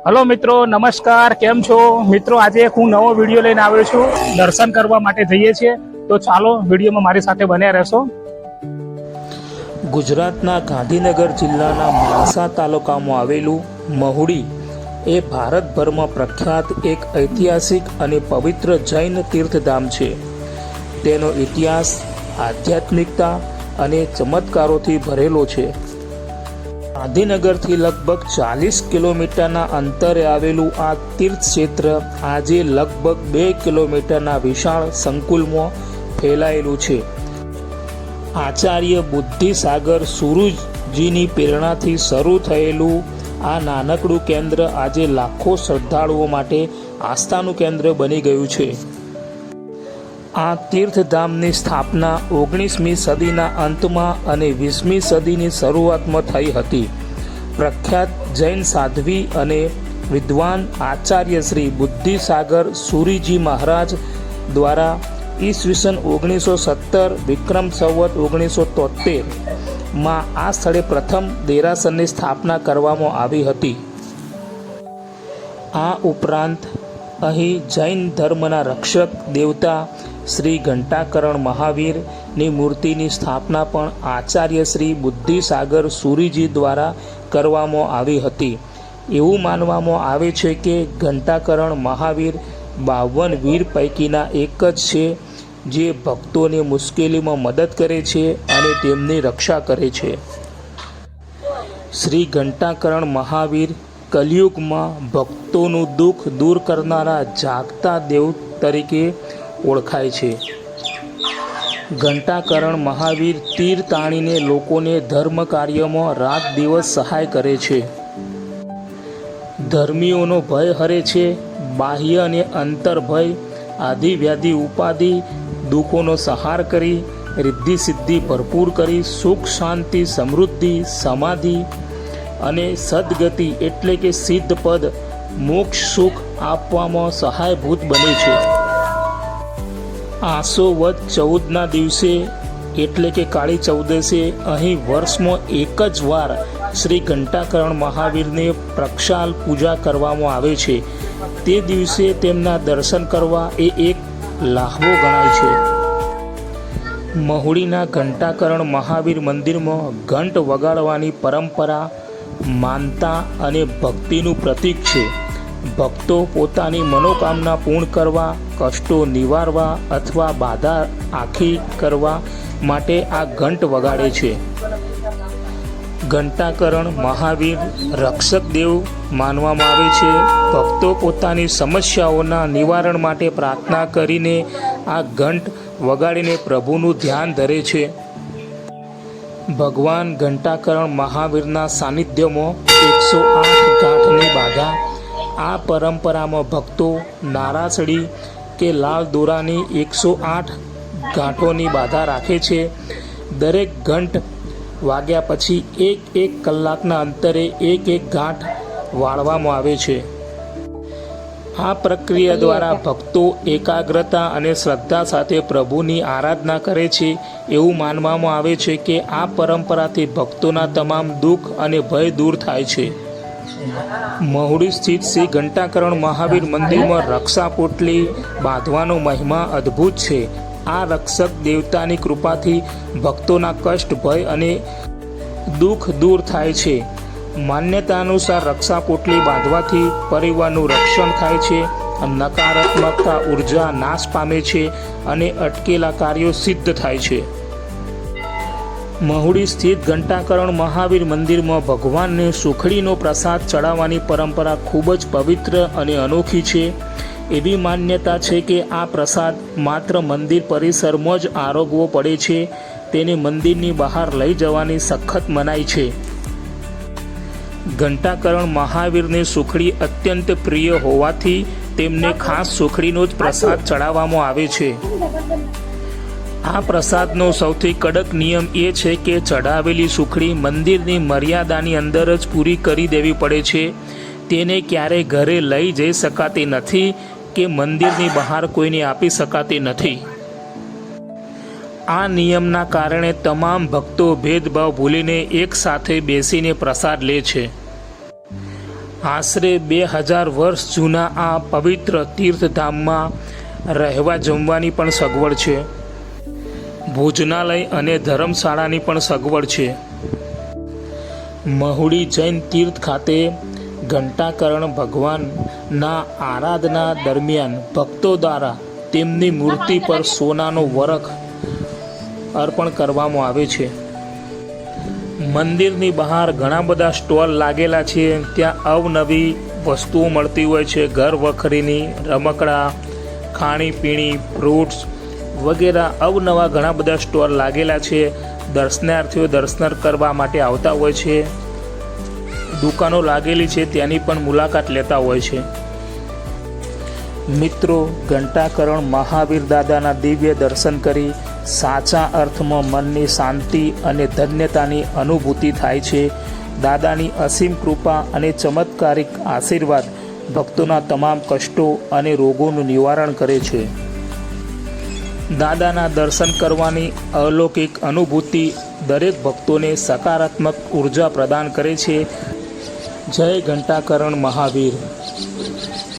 Hello મિત્રો, નમસ્કાર. કેમ છો મિત્રો? આજે એક હું નવો વિડીયો લઈને આવ્યો છું. દર્શન કરવા માટે જઈએ છીએ, તો ચાલો વિડીયોમાં મારી સાથે બન્યા રહેશો. ગુજરાતના ગાંધીનગર જિલ્લાના માણસા તાલુકામાં આવેલું મહુડી એ ભારતભરમાં પ્રખ્યાત એક ઐતિહાસિક અને પવિત્ર જૈન તીર્થધામ છે. તેનો ઇતિહાસ આધ્યાત્મિકતા અને ચમત્કારોથી ભરેલો છે. ગાંધીનગરથી લગભગ 40 કિલોમીટરના અંતરે આવેલું આ તીર્થક્ષેત્ર આજે લગભગ 2 કિલોમીટરના વિશાળ સંકુલમાં ફેલાયેલું છે. આચાર્ય બુદ્ધિસાગર સુરુજીની પ્રેરણાથી શરૂ થયેલું આ નાનકડું કેન્દ્ર આજે લાખો શ્રદ્ધાળુઓ માટે આસ્થાનું કેન્દ્ર બની ગયું છે. આ તીર્થધામની સ્થાપના 19મી સદીના અંતમાં અને 20મી સદીની શરૂઆતમાં થઈ હતી. પ્રખ્યાત જૈન સાધ્વી અને વિદ્વાન આચાર્ય શ્રી બુદ્ધિસાગર સુરીજી મહારાજ દ્વારા ઈસવીસન 1917 વિક્રમ સંવત 1973માં આ સ્થળે પ્રથમ દેરાસરની સ્થાપના કરવામાં આવી હતી. આ ઉપરાંત અહીં જૈન ધર્મના રક્ષક દેવતા શ્રી ઘંટાકરણ મહાવીરની મૂર્તિની સ્થાપના પણ આચાર્ય શ્રી બુદ્ધિસાગર સુરીજી દ્વારા કરવામાં આવી હતી. એવું માનવામાં આવે છે કે ઘંટાકરણ મહાવીર 52 વીર પૈકીના એક જ છે જે ભક્તોને મુશ્કેલીમાં મદદ કરે છે અને તેમની રક્ષા કરે છે. શ્રી ઘંટાકરણ મહાવીર કલિયુગમાં ભક્તોનું દુઃખ દૂર કરનારા જાગતા દેવ તરીકે ઓળખાય છે. ઘંટાકરણ મહાવીર તીર તાણીને લોકોને ધર્મ કાર્યમાં રાત દિવસ સહાય કરે છે. ધર્મીઓનો ભય હરે છે. બાહ્ય અને અંતર ભય, આદિ વ્યાધિ ઉપાધિ દુઃખોનો સહાર કરી, રિદ્ધિ સિદ્ધિ ભરપૂર કરી, સુખ શાંતિ સમૃદ્ધિ સમાધિ અને સદગતિ એટલે કે સિદ્ધ પદ મોક્ષ સુખ આપવામાં સહાયભૂત બને છે. આસો વદ 14ના દિવસે એટલે કે કાળી ચૌદસે અહીં વર્ષમાં એક જ વાર શ્રી ઘંટાકરણ મહાવીરને પ્રક્ષાલ પૂજા કરવામાં આવે છે. તે દિવસે તેમના દર્શન કરવા એ એક લાહવો ગણાય છે. મહુડીના ઘંટાકરણ મહાવીર મંદિરમાં ઘંટ વગાડવાની પરંપરા માનતા અને ભક્તિનું પ્રતીક છે. ભક્તો પોતાની મનોકામના પૂર્ણ કરવા, કષ્ટો નિવારવા અથવા બાધા આખી કરવા માટે આ ઘંટ વગાડે છે. ઘંટાકરણ મહાવીર રક્ષક દેવ માનવામાં આવે છે. ભક્તો પોતાની સમસ્યાઓના નિવારણ માટે પ્રાર્થના કરીને આ ઘંટ વગાડીને પ્રભુનું ધ્યાન ધરે છે. ભગવાન ઘંટાકરણ મહાવીરના સાનિધ્યમાં 108 ગાંઠની બાધા. આ પરંપરામાં ભક્તો નારાછડી કે લાલ દોરાની 108 ગાંઠોની બાધા રાખે છે. દરેક ઘંટ વાગ્યા પછી એક કલાકના અંતરે એક ગાંઠ વાળવામાં આવે છે. આ પ્રક્રિયા દ્વારા ભક્તો એકાગ્રતા અને શ્રદ્ધા સાથે પ્રભુની આરાધના કરે છે. એવું માનવામાં આવે છે કે આ પરંપરાથી ભક્તોના તમામ દુઃખ અને ભય દૂર થાય છે. મહુડી સ્થિત શ્રી ઘંટાકરણ મહાવીર મંદિરમાં રક્ષા પોટલી બાંધવાનો મહિમા અદ્ભુત છે. આ રક્ષક દેવતાની કૃપાથી ભક્તોના કષ્ટ, ભય અને દુઃખ દૂર થાય છે. માન્યતા અનુસાર રક્ષા પોટલી બાંધવાથી પરિવારનું રક્ષણ થાય છે, નકારાત્મકતા ઉર્જા નાશ પામે છે અને અટકેલા કાર્યો સિદ્ધ થાય છે. મહુડી સ્થિત ઘંટાકરણ મહાવીર મંદિરમાં ભગવાનને સુખડીનો પ્રસાદ ચડાવવાની પરંપરા ખૂબ જ પવિત્ર અને અનોખી છે. એવી માન્યતા છે કે આ પ્રસાદ માત્ર મંદિર પરિસરમાં જ આરોગવો પડે છે. તેને મંદિરની બહાર લઈ જવાની સખત મનાઈ છે. ઘંટાકરણ મહાવીરને સુખડી અત્યંત પ્રિય હોવાથી તેમને ખાસ સુખડીનો જ પ્રસાદ ચડાવવામાં આવે છે. આ પ્રસાદનો સૌથી કડક નિયમ એ છે કે ચડાવેલી સુખડી મંદિરની મર્યાદાની અંદર જ પૂરી કરી દેવી પડે છે. તેને ક્યારેય ઘરે લઈ જઈ શકાતી નથી કે મંદિરની બહાર કોઈને આપી શકાતી નથી. આ નિયમના કારણે તમામ ભક્તો ભેદભાવ ભૂલીને એક સાથે બેસીને પ્રસાદ લે છે. આશરે 2000 વર્ષ જૂના આ પવિત્ર તીર્થધામમાં રહેવા જમવાની પણ સગવડ છે. ભોજનાલય અને ધર્મશાળાની પણ સગવડ છે. મહુડી જૈન તીર્થ ખાતે ઘંટાકરણ ભગવાનના આરાધના દરમિયાન ભક્તો દ્વારા તેમની મૂર્તિ પર સોનાનો વરખ અર્પણ કરવામાં આવે છે. મંદિરની બહાર ઘણા બધા સ્ટોલ લાગેલા છે. ત્યાં અવનવી વસ્તુઓ મળતી હોય છે. ઘર વખરીની, રમકડા, ખાણીપીણી, ફ્રૂટ્સ વગેરે અવનવા ઘણા બધા સ્ટોલ લાગેલા છે. દર્શનાર્થીઓ દર્શન કરવા માટે આવતા હોય છે. દુકાનો લાગેલી છે ત્યાંની પણ મુલાકાત લેતા હોય છે. મિત્રો, ઘંટાકરણ મહાવીર દાદાના દિવ્ય દર્શન કરી સાચા અર્થમાં મનની શાંતિ અને ધન્યતાની અનુભૂતિ થાય છે. દાદાની અસીમ કૃપા અને ચમત્કારિક આશીર્વાદ ભક્તોના તમામ કષ્ટો અને રોગોનું નિવારણ કરે છે. દાદાના દર્શન કરવાની અલૌકિક અનુભૂતિ દરેક ભક્તોને સકારાત્મક ઉર્જા પ્રદાન કરે છે. જય ઘંટાકરણ મહાવીર.